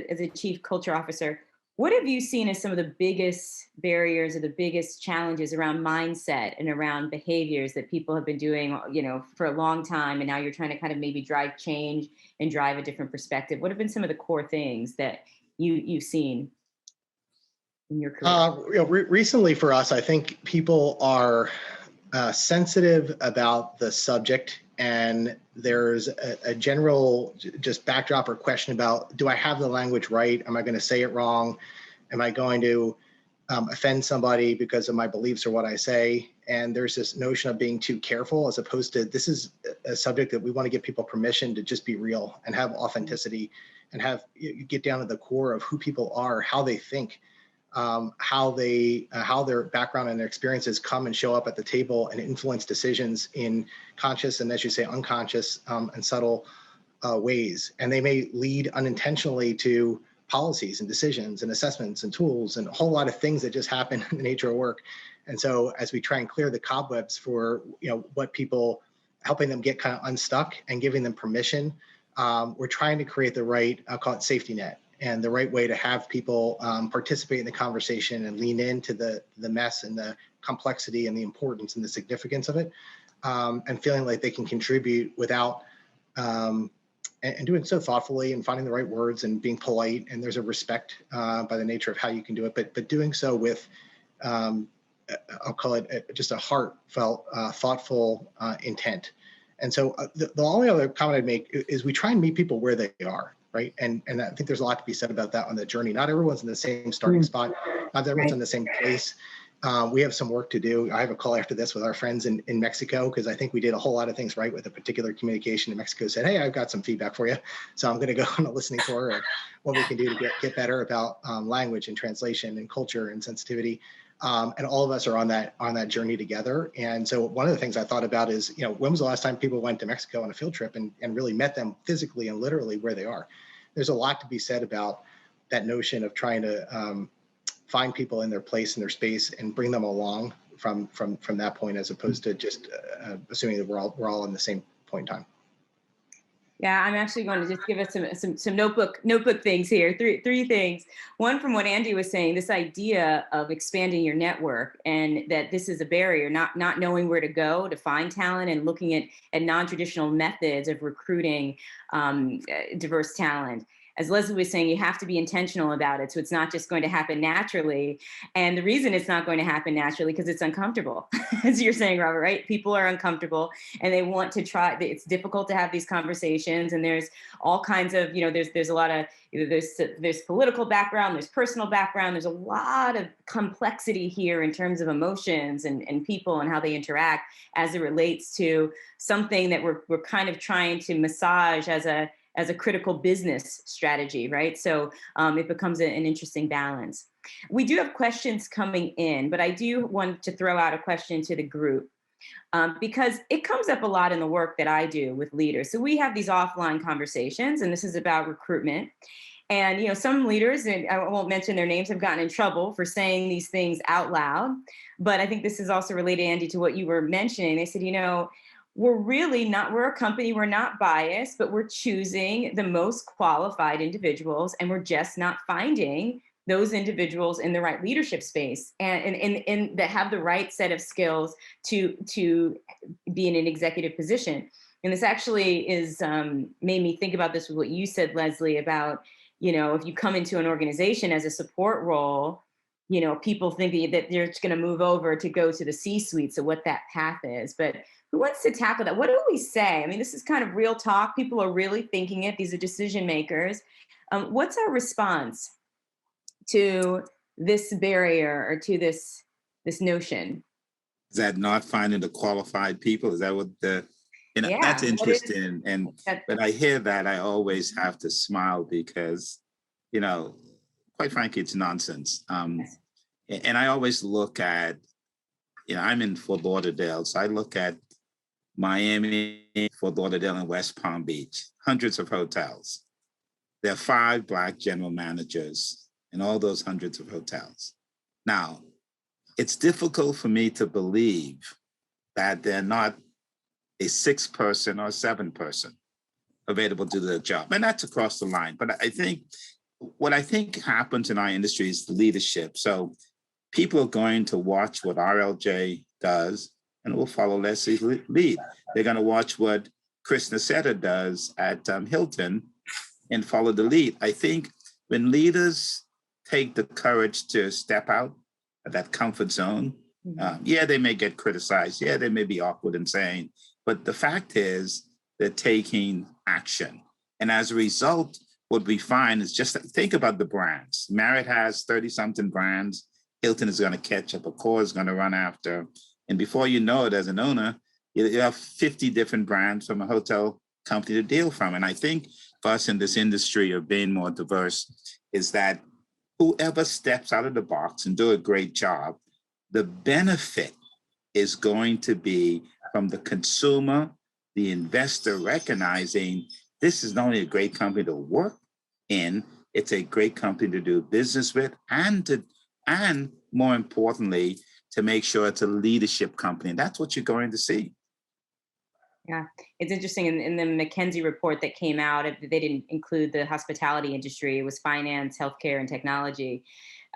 as a chief culture officer, what have you seen as some of the biggest barriers or the biggest challenges around mindset and around behaviors that people have been doing, for a long time, and now you're trying to kind of maybe drive change and drive a different perspective? What have been some of the core things that you've seen? in your career? Recently for us, I think people are sensitive about the subject, and there's a general just backdrop or question about, do I have the language right? Am I going to say it wrong? Am I going to offend somebody because of my beliefs or what I say? And there's this notion of being too careful, as opposed to, this is a subject that we want to give people permission to just be real and have authenticity and have you get down to the core of who people are, how they think, how their background and their experiences come and show up at the table and influence decisions in conscious and, as you say, unconscious and subtle ways. And they may lead unintentionally to policies and decisions and assessments and tools and a whole lot of things that just happen in the nature of work. And so as we try and clear the cobwebs for what people, helping them get kind of unstuck and giving them permission, we're trying to create the right, I'll call it safety net, and the right way to have people participate in the conversation and lean into the mess and the complexity and the importance and the significance of it, and feeling like they can contribute without, and doing so thoughtfully and finding the right words and being polite. And there's a respect by the nature of how you can do it, but doing so with, I'll call it just a heartfelt, thoughtful intent. And so the only other comment I'd make is we try and meet people where they are, right? And I think there's a lot to be said about that on the journey. Not everyone's in the same starting spot. Not everyone's in the same place. We have some work to do. I have a call after this with our friends in Mexico, because I think we did a whole lot of things right with a particular communication in Mexico. Said, hey, I've got some feedback for you. So I'm going to go on a listening tour of what we can do to get better about language and translation and culture and sensitivity. And all of us are on that journey together. And so one of the things I thought about is, when was the last time people went to Mexico on a field trip and really met them physically and literally where they are? There's a lot to be said about that notion of trying to find people in their place, in their space, and bring them along from that point, as opposed to just assuming that we're all in the same point in time. Yeah, I'm actually going to just give us some notebook things here. Three things. One, from what Andy was saying, this idea of expanding your network, and that this is a barrier, not knowing where to go to find talent, and looking at non-traditional methods of recruiting diverse talent. As Leslie was saying, you have to be intentional about it. So it's not just going to happen naturally. And the reason it's not going to happen naturally, because it's uncomfortable, as you're saying, Robert, right? People are uncomfortable and they want to try. It's difficult to have these conversations. And there's all kinds of, there's a lot of, there's political background, there's personal background. There's a lot of complexity here in terms of emotions and people and how they interact as it relates to something that we're kind of trying to massage as a critical business strategy, right? So it becomes an interesting balance. We do have questions coming in, but I do want to throw out a question to the group because it comes up a lot in the work that I do with leaders. So we have these offline conversations, and this is about recruitment. And some leaders, and I won't mention their names, have gotten in trouble for saying these things out loud. But I think this is also related, Andy, to what you were mentioning. They said, we're a company, we're not biased, but we're choosing the most qualified individuals, and we're just not finding those individuals in the right leadership space and that have the right set of skills to be in an executive position. And this actually is made me think about this with what you said, Leslie, about, if you come into an organization as a support role, people think that they're just going to move over to go to the C-suite. So what that path is, but who wants to tackle that? What do we say? I mean, this is kind of real talk. People are really thinking it. These are decision makers. What's our response to this barrier or to this notion? Is that not finding the qualified people? Is that what Yeah, that's interesting. When I hear that, I always have to smile because, quite frankly, it's nonsense. And I always look at, I'm in Fort Lauderdale, so I look at Miami, Fort Lauderdale, and West Palm Beach, hundreds of hotels. There are 5 Black general managers in all those hundreds of hotels. Now, it's difficult for me to believe that they're not a 6-person or 7-person available to do the job. And that's across the line. But what I think happens in our industry is leadership. So people are going to watch what RLJ does and will follow Leslie's lead. They're going to watch what Chris Nassetta does at Hilton and follow the lead. I think when leaders take the courage to step out of that comfort zone. Yeah, they may get criticized. Yeah, they may be awkward and saying, but the fact is they're taking action. And as a result, what we find is just think about the brands. Marriott has 30-something brands. Hilton is going to catch up. Accor is going to run after. And before you know it, as an owner, you have 50 different brands from a hotel company to deal from. And I think for us in this industry of being more diverse is that whoever steps out of the box and do a great job, the benefit is going to be from the consumer, the investor recognizing this is not only a great company to work in, it's a great company to do business with, and more importantly, to make sure it's a leadership company. And that's what you're going to see. Yeah, it's interesting. In the McKinsey report that came out, they didn't include the hospitality industry. It was finance, healthcare, and technology.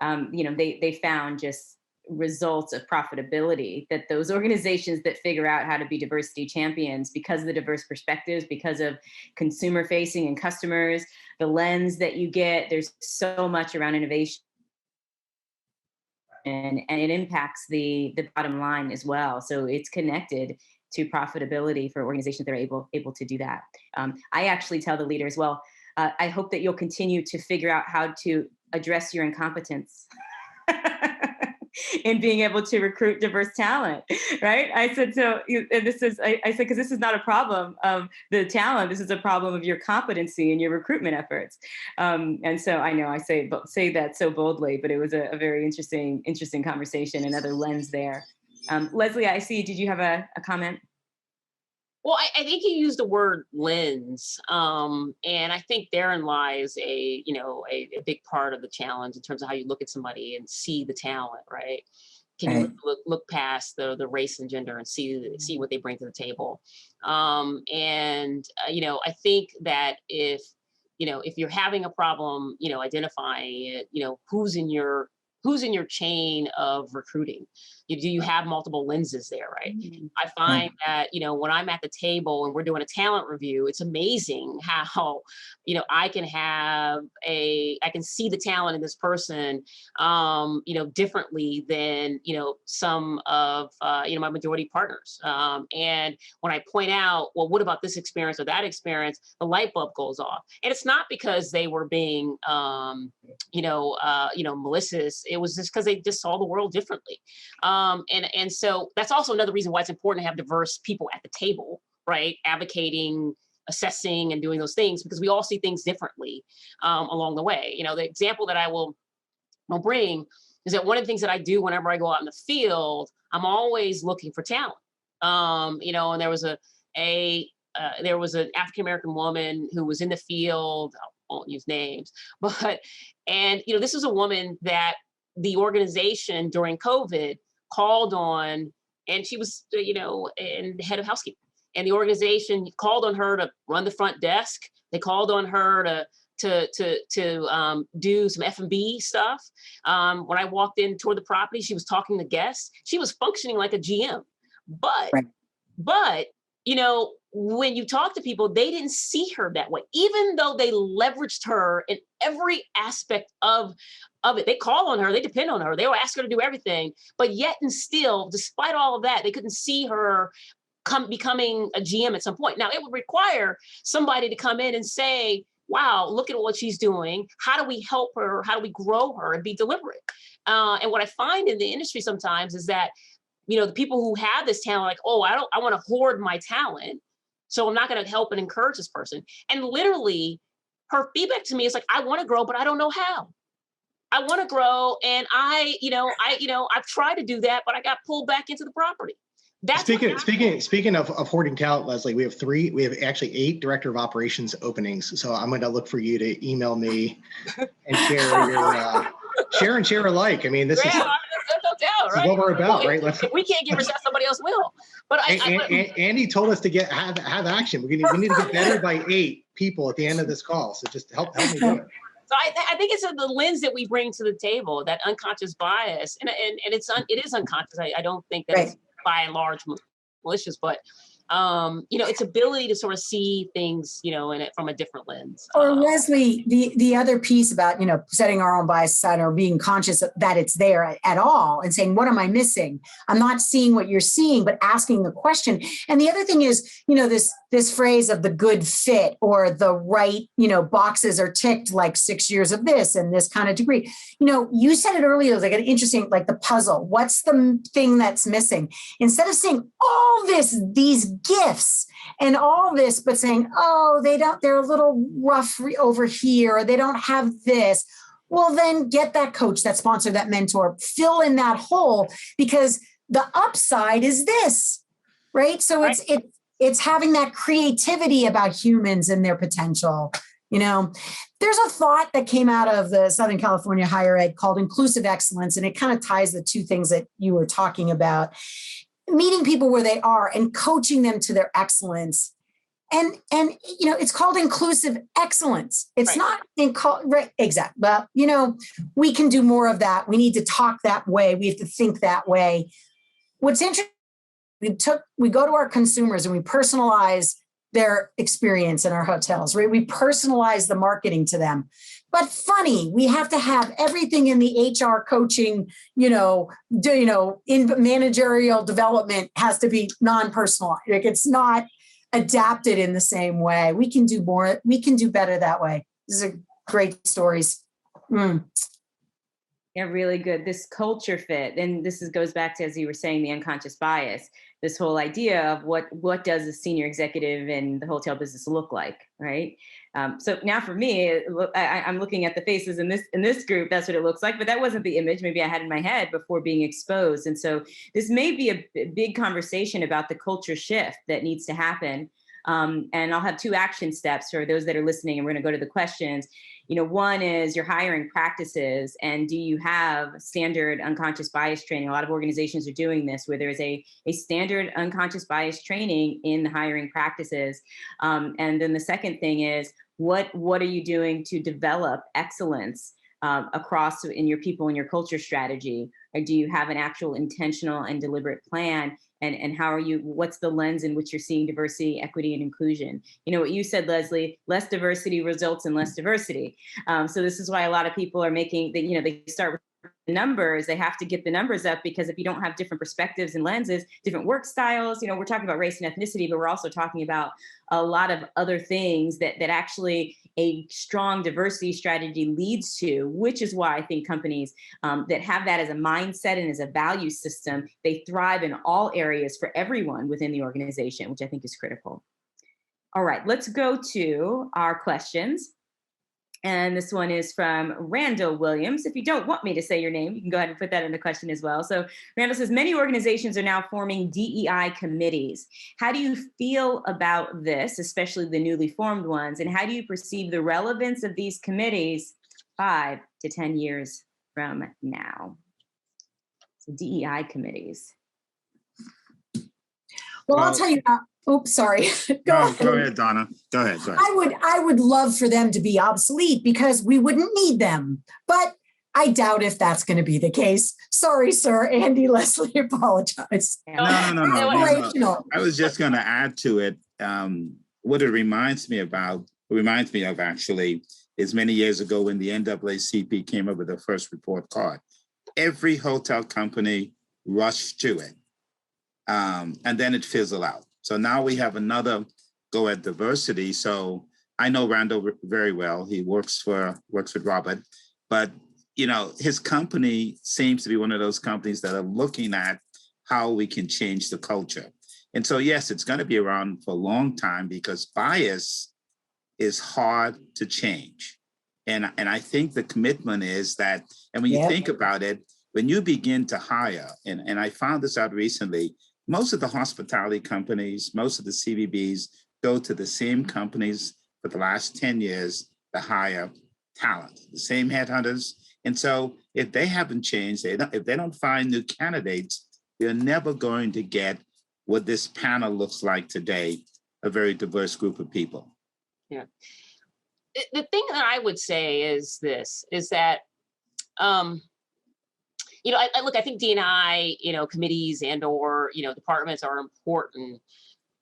They found just results of profitability that those organizations that figure out how to be diversity champions because of the diverse perspectives, because of consumer facing and customers, the lens that you get, there's so much around innovation. And it impacts the bottom line as well. So it's connected to profitability for organizations that are able to do that. I actually tell the leaders, well, I hope that you'll continue to figure out how to address your incompetence in being able to recruit diverse talent, right? I said, so and this is, I said, because this is not a problem of the talent, this is a problem of your competency and your recruitment efforts. And so I know I say that so boldly, but it was a very interesting conversation, another lens there. Leslie, I see, did you have a comment? Well, I think you used the word lens, and I think therein lies a big part of the challenge in terms of how you look at somebody and see the talent, right? Can you look past the race and gender and see what they bring to the table? I think that if you're having a problem, identifying it, who's in your chain of recruiting? Do you have multiple lenses there, right? I find that, when I'm at the table and we're doing a talent review, it's amazing how, I can see the talent in this person, differently than, some of, my majority partners. And when I point out, well, what about this experience or that experience, the light bulb goes off. And it's not because they were being, malicious. It was just because they just saw the world differently. And so that's also another reason why it's important to have diverse people at the table, right? Advocating, assessing, and doing those things, because we all see things differently along the way. The example that I will bring is that one of the things that I do whenever I go out in the field, I'm always looking for talent. And there was an African-American woman who was in the field. I won't use names, and this was a woman that the organization during COVID called on, and she was, and head of housekeeping. And the organization called on her to run the front desk. They called on her to do some F&B stuff. When I walked in toward the property, she was talking to guests. She was functioning like a GM. But when you talk to people, they didn't see her that way, even though they leveraged her in every aspect of it. They call on her, they depend on her, they will ask her to do everything, but yet and still, despite all of that, they couldn't see her becoming a GM at some point. Now, it would require somebody to come in and say, wow, look at what she's doing. How do we help her? How do we grow her and be deliberate? And what I find in the industry sometimes is that, the people who have this talent, like, oh, I want to hoard my talent, so I'm not going to help and encourage this person. And literally, her feedback to me is like, I want to grow, but I don't know how. I want to grow, and I've tried to do that, but I got pulled back into the property. That's speaking of hoarding talent, Leslie, we have actually 8 director of operations openings. So I'm going to look for you to email me and share your share alike. I mean, this is no doubt, right? What we're about, right? If we can't get results, somebody else will. But Andy told us to have action. We need to get better by 8 people at the end of this call. So just help me do it. So I think it's the lens that we bring to the table, that unconscious bias, and it is unconscious. I don't think that it's by and large malicious, but its ability to sort of see things, in it from a different lens. Or Leslie, the other piece about, setting our own bias aside or being conscious that it's there at all and saying, what am I missing? I'm not seeing what you're seeing, but asking the question. And the other thing is, this phrase of the good fit or the right, boxes are ticked like 6 years of this and this kind of degree. You said it earlier, it was like an interesting, like the puzzle. What's the thing that's missing? Instead of saying all these gifts and all this, but saying, oh, they're a little rough over here, or they don't have this. Well, then get that coach, that sponsor, that mentor, fill in that hole, because the upside is this, right? So Right. it's having that creativity about humans and their potential. There's a thought that came out of the Southern California higher ed called inclusive excellence, and it kind of ties the two things that you were talking about. Meeting people where they are and coaching them to their excellence. And it's called inclusive excellence. It's Right. not right. Exactly. Well, we can do more of that. We need to talk that way. We have to think that way. What's interesting, we go to our consumers and we personalize their experience in our hotels, right? We personalize the marketing to them. But funny, we have to have everything in the HR coaching, in managerial development has to be non-personalized. Like it's not adapted in the same way. We can do more. We can do better that way. These are great stories. Yeah, really good. This culture fit, and goes back to, as you were saying, the unconscious bias. This whole idea of what does a senior executive in the hotel business look like, right? So now for me, I'm looking at the faces in this group. That's what it looks like, but that wasn't the image maybe I had in my head before being exposed. And so this may be a big conversation about the culture shift that needs to happen. And I'll have 2 action steps for those that are listening, and we're going to go to the questions. One is your hiring practices, and do you have standard unconscious bias training? A lot of organizations are doing this, where there's a standard unconscious bias training in the hiring practices. And then the second thing is, what are you doing to develop excellence across in your people and your culture strategy? Or do you have an actual intentional and deliberate plan? And how are you, what's the lens in which you're seeing diversity, equity, and inclusion? What you said, Leslie, less diversity results in less diversity. So this is why a lot of people are making, they start with the numbers. They have to get the numbers up, because if you don't have different perspectives and lenses, different work styles, we're talking about race and ethnicity, but we're also talking about a lot of other things that actually a strong diversity strategy leads to, which is why I think companies that have that as a mindset and as a value system, they thrive in all areas for everyone within the organization, which I think is critical. All right, let's go to our questions. And this one is from Randall Williams. If you don't want me to say your name, you can go ahead and put that in the question as well. So Randall says, many organizations are now forming DEI committees. How do you feel about this, especially the newly formed ones? And how do you perceive the relevance of these committees 5 to 10 years from now? So DEI committees. Well, I'll tell you. Oops, sorry. Go ahead, Donna. Go ahead. I would love for them to be obsolete, because we wouldn't need them. But I doubt if that's going to be the case. Sorry, sir. Andy, Leslie, apologize. No. I was just going to add to it. What it reminds me of actually is many years ago when the NAACP came up with their first report card. Every hotel company rushed to it. And then it fizzled out. So now we have another go at diversity. So I know Randall very well. He works with Robert, but his company seems to be one of those companies that are looking at how we can change the culture. And so, yes, it's going to be around for a long time, because bias is hard to change. And I think the commitment is that, and when you think about it, when you begin to hire, and I found this out recently, most of the hospitality companies, most of the CVBs go to the same companies for the last 10 years to hire talent, the same headhunters. And so if they haven't changed, if they don't find new candidates, they're never going to get what this panel looks like today, a very diverse group of people. Yeah. The thing that I would say is this, is that, I think D&I, committees and or, departments are important.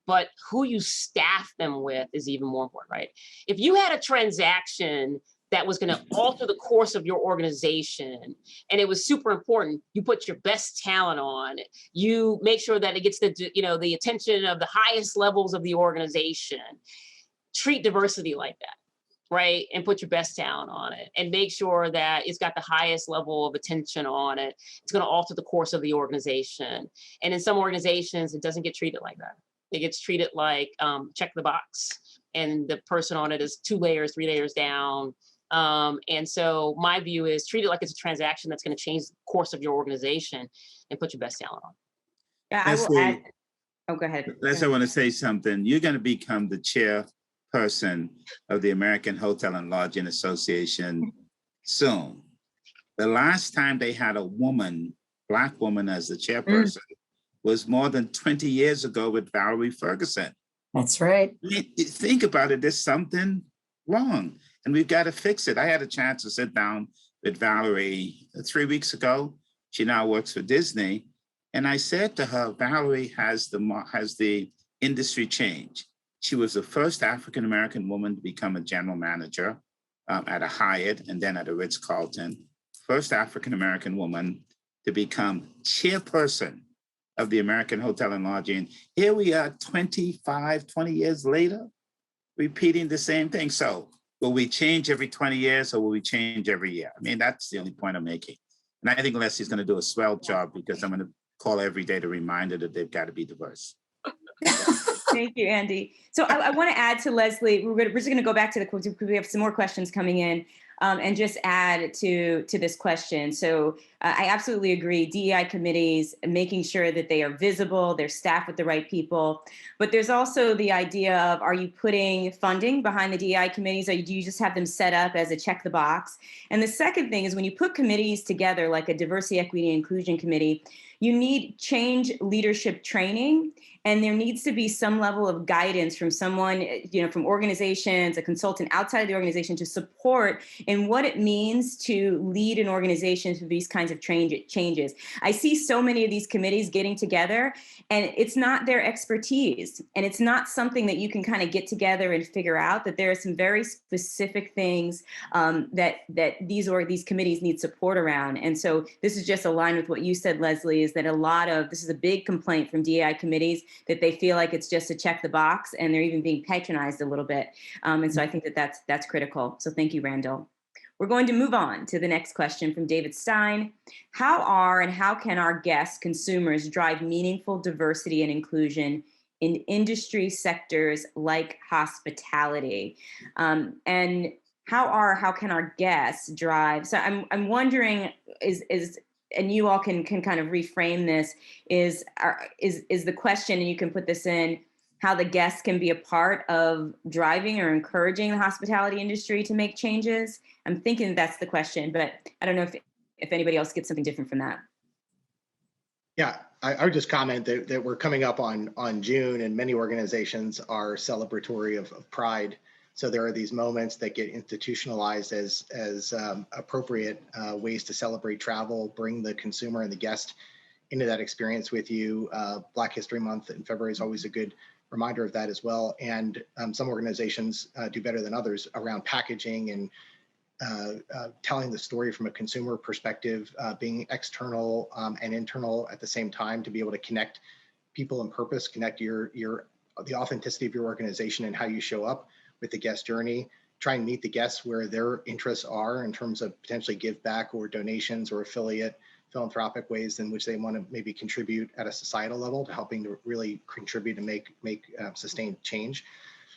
but who you staff them with is even more important, right? If you had a transaction that was going to alter the course of your organization, and it was super important, you put your best talent on, you make sure that it gets the attention of the highest levels of the organization. Treat diversity like that, right? And put your best talent on it, and make sure that it's got the highest level of attention on it. It's going to alter the course of the organization. And in some organizations, it doesn't get treated like that. It gets treated like check the box, and the person on it is 2 layers, 3 layers down. And so my view is treat it like it's a transaction that's going to change the course of your organization, and put your best talent on. Yeah, I will add. Oh, go ahead. I want to say something. You're going to become the chairperson of the American Hotel and Lodging Association soon. The last time they had a Black woman as the chairperson was more than 20 years ago with Valerie Ferguson. That's right. Think about it. There's something wrong, and we've got to fix it. I had a chance to sit down with Valerie 3 weeks ago. She now works for Disney. And I said to her, Valerie has the industry change. She was the first African-American woman to become a general manager at a Hyatt and then at a Ritz-Carlton. First African-American woman to become chairperson of the American Hotel and Lodging. Here we are 20 years later, repeating the same thing. So will we change every 20 years or will we change every year? I mean, that's the only point I'm making. And I think Leslie's going to do a swell job, because I'm going to call every day to remind her that they've got to be diverse. Thank you, Andy. So I want to add to Leslie. We're just going to go back to because we have some more questions coming in, and just add to this question. So I absolutely agree. DEI committees, making sure that they are visible, they're staffed with the right people. But there's also the idea of, are you putting funding behind the DEI committees, or do you just have them set up as a check the box? And the second thing is, when you put committees together, like a diversity, equity, and inclusion committee, you need change leadership training, and there needs to be some level of guidance from someone, from organizations, a consultant outside of the organization, to support in what it means to lead an organization through these kinds of changes. I see so many of these committees getting together, and it's not their expertise, and it's not something that you can kind of get together and figure out. That there are some very specific things that these committees need support around. And so this is just aligned with what you said, Leslie, is that this is a big complaint from DEI committees, that they feel like it's just to check the box, and they're even being patronized a little bit. And so I think that's critical. So thank you, Randall. We're going to move on to the next question from David Stein. How can our guests, consumers, drive meaningful diversity and inclusion in industry sectors like hospitality? And how can our guests drive? So I'm wondering, and you all can kind of reframe this, is the question, and you can put this in, how the guests can be a part of driving or encouraging the hospitality industry to make changes? I'm thinking that's the question, but I don't know if anybody else gets something different from that. Yeah, I would just comment that we're coming up on June, and many organizations are celebratory of Pride. So there are these moments that get institutionalized as appropriate ways to celebrate travel, bring the consumer and the guest into that experience with you. Black History Month in February is always a good reminder of that as well. And some organizations do better than others around packaging and telling the story from a consumer perspective, being external and internal at the same time, to be able to connect people and purpose, connect the authenticity of your organization and how you show up with the guest journey. Try and meet the guests where their interests are in terms of potentially give back or donations or affiliate philanthropic ways in which they want to maybe contribute at a societal level to helping to really contribute and make sustained change.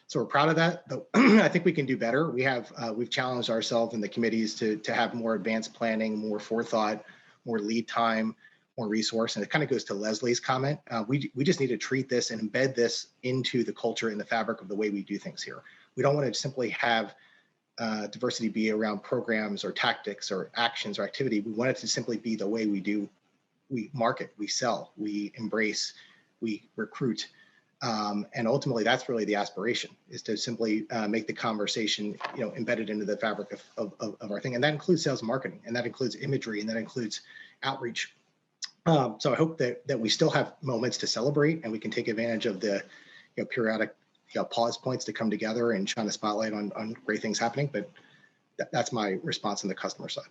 So we're proud of that, but I think we can do better. We've challenged ourselves in the committees to have more advanced planning, more forethought, more lead time, more resource. And it kind of goes to Leslie's comment. We just need to treat this and embed this into the culture and the fabric of the way we do things here. We don't want to simply have diversity be around programs or tactics or actions or activity. We want it to simply be the way we market, we sell, we embrace, we recruit. And ultimately, that's really the aspiration, is to simply make the conversation, embedded into the fabric of our thing. And that includes sales and marketing, and that includes imagery, and that includes outreach. So I hope that we still have moments to celebrate, and we can take advantage of the periodic pause points to come together and shine a spotlight on great things happening. But that's my response on the customer side.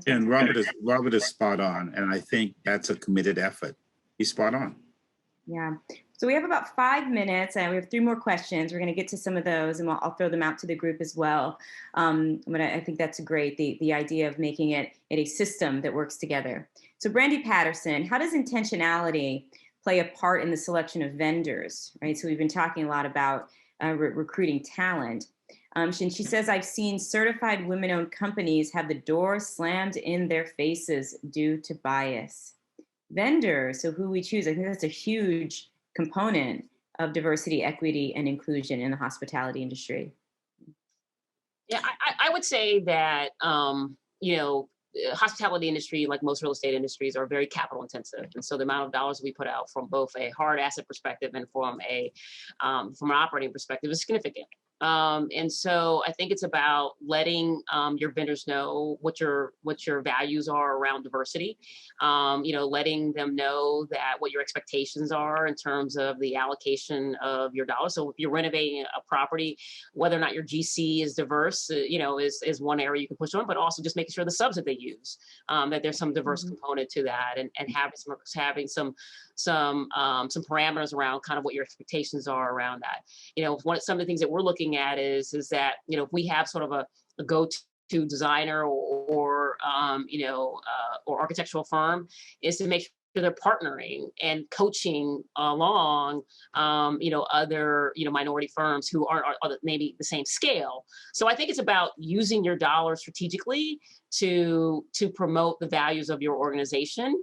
And Robert is spot on, and I think that's a committed effort. He's spot on. Yeah. So we have about 5 minutes, and we have 3 more questions. We're going to get to some of those, and I'll throw them out to the group as well. But I think that's great, the idea of making it a system that works together. So Brandy Patterson, how does intentionality play a part in the selection of vendors? Right. So we've been talking a lot about recruiting talent. And she says, I've seen certified women-owned companies have the door slammed in their faces due to bias. Vendors, so who we choose, I think that's a huge component of diversity, equity, and inclusion in the hospitality industry. Yeah, I would say that, the hospitality industry, like most real estate industries, are very capital intensive. And so the amount of dollars we put out from both a hard asset perspective and from an operating perspective is significant. And so I think it's about letting your vendors know what your values are around diversity, letting them know that what your expectations are in terms of the allocation of your dollars. So if you're renovating a property, whether or not your GC is diverse, is one area you can push on, but also just making sure the subs that they use, that there's some diverse component to that, and having some parameters around kind of what your expectations are around that. Some of the things that we're looking at is that, if we have sort of a go-to designer or architectural firm, is to make sure they're partnering and coaching along, other, minority firms who are maybe the same scale. So I think it's about using your dollars strategically to promote the values of your organization,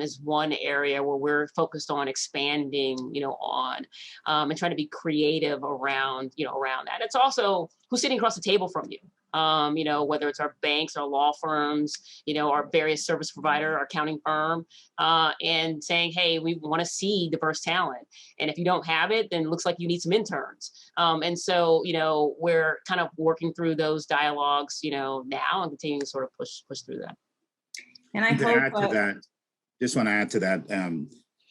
is one area where we're focused on expanding, and trying to be creative around that. It's also who's sitting across the table from you. Whether it's our banks, our law firms, our various service provider, our accounting firm, and saying, hey, we want to see diverse talent. And if you don't have it, then it looks like you need some interns. And so, we're kind of working through those dialogues, now, and continuing to sort of push through that. And I just want to add to that.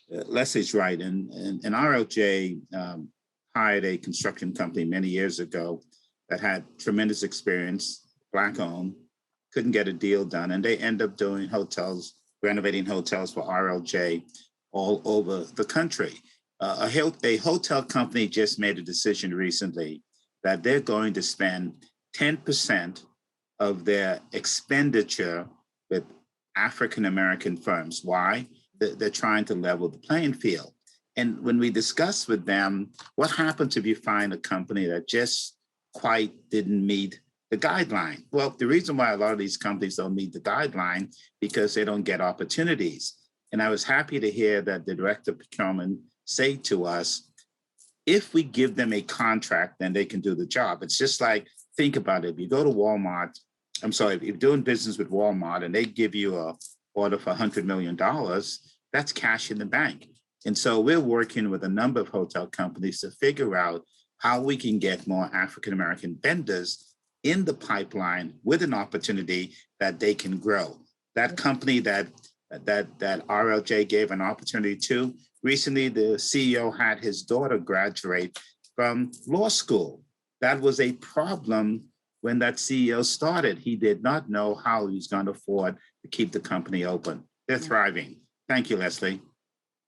Leslie's right. And RLJ hired a construction company many years ago that had tremendous experience, Black-owned, couldn't get a deal done, and they end up doing hotels, renovating hotels for RLJ all over the country. A hotel company just made a decision recently that they're going to spend 10% of their expenditure with African-American firms. Why? They're trying to level the playing field. And when we discuss with them, what happens if you find a company that just quite didn't meet the guideline? Well, the reason why a lot of these companies don't meet the guideline because they don't get opportunities. And I was happy to hear that the director of procurement say to us, if we give them a contract, then they can do the job. It's just like, think about it. If you go to Walmart, if you're doing business with Walmart and they give you an order for $100 million, that's cash in the bank. And so we're working with a number of hotel companies to figure out how we can get more African-American vendors in the pipeline with an opportunity that they can grow. That company that RLJ gave an opportunity to, recently the CEO had his daughter graduate from law school. That was a problem when that CEO started. He did not know how he was going to afford to keep the company open. They're thriving. Thank you, Leslie.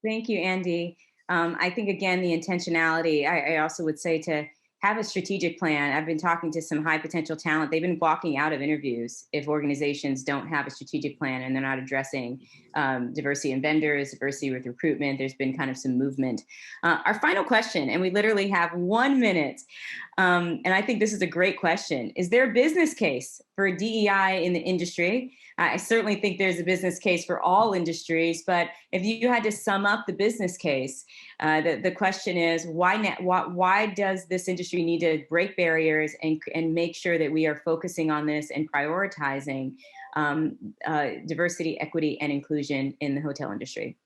Thank you, Andy. I think, again, the intentionality, I also would say to have a strategic plan. I've been talking to some high potential talent. They've been walking out of interviews if organizations don't have a strategic plan and they're not addressing diversity in vendors, diversity with recruitment. There's been kind of some movement. Our final question, and we literally have 1 minute. And I think this is a great question. Is there a business case for DEI in the industry? I certainly think there's a business case for all industries, but if you had to sum up the business case, the question is, why does this industry need to break barriers and make sure that we are focusing on this and prioritizing diversity, equity, and inclusion in the hotel industry?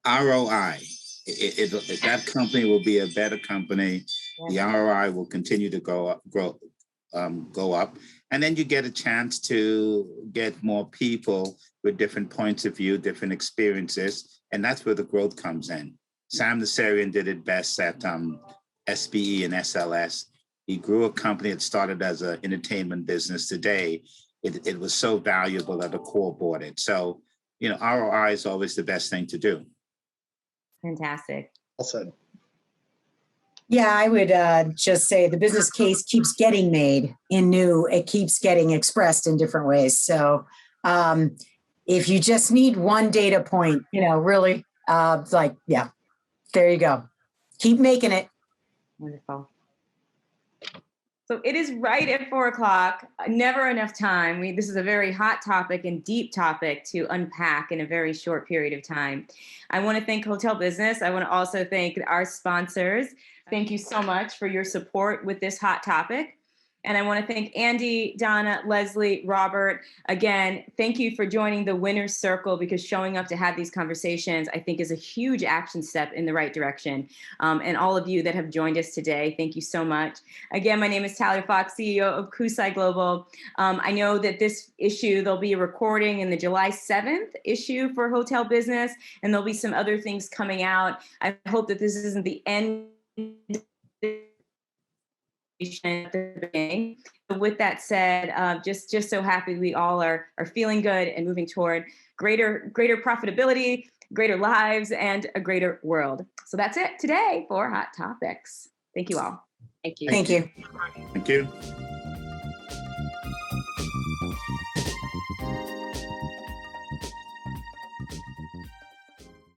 ROI. That company will be a better company. The ROI will continue to go up, and then you get a chance to get more people with different points of view, different experiences, And that's where the growth comes in. Sam Nassarian did it best at SBE and SLS. He grew a company that started as an entertainment business. Today, it was so valuable that Accor bought it. So, ROI is always the best thing to do. Fantastic. Well said. Yeah, I would just say the business case keeps getting made it keeps getting expressed in different ways. So if you just need one data point, really, there you go. Keep making it. Wonderful. So it is right at 4:00. Never enough time. This is a very hot topic and deep topic to unpack in a very short period of time. I want to thank Hotel Business. I want to also thank our sponsors. Thank you so much for your support with this hot topic. And I want to thank Andy, Donna, Leslie, Robert. Again, thank you for joining the winner's circle, because showing up to have these conversations, I think, is a huge action step in the right direction. And all of you that have joined us today, thank you so much. Again, my name is Talia Fox, CEO of KUSI Global. I know that this issue, there'll be a recording in the July 7th issue for Hotel Business, and there'll be some other things coming out. I hope that this isn't the end. With that said, just so happy we all are feeling good and moving toward greater profitability, greater lives, and a greater world. So that's it today for Hot Topics. Thank you all. Thank you. Thank you. Thank you.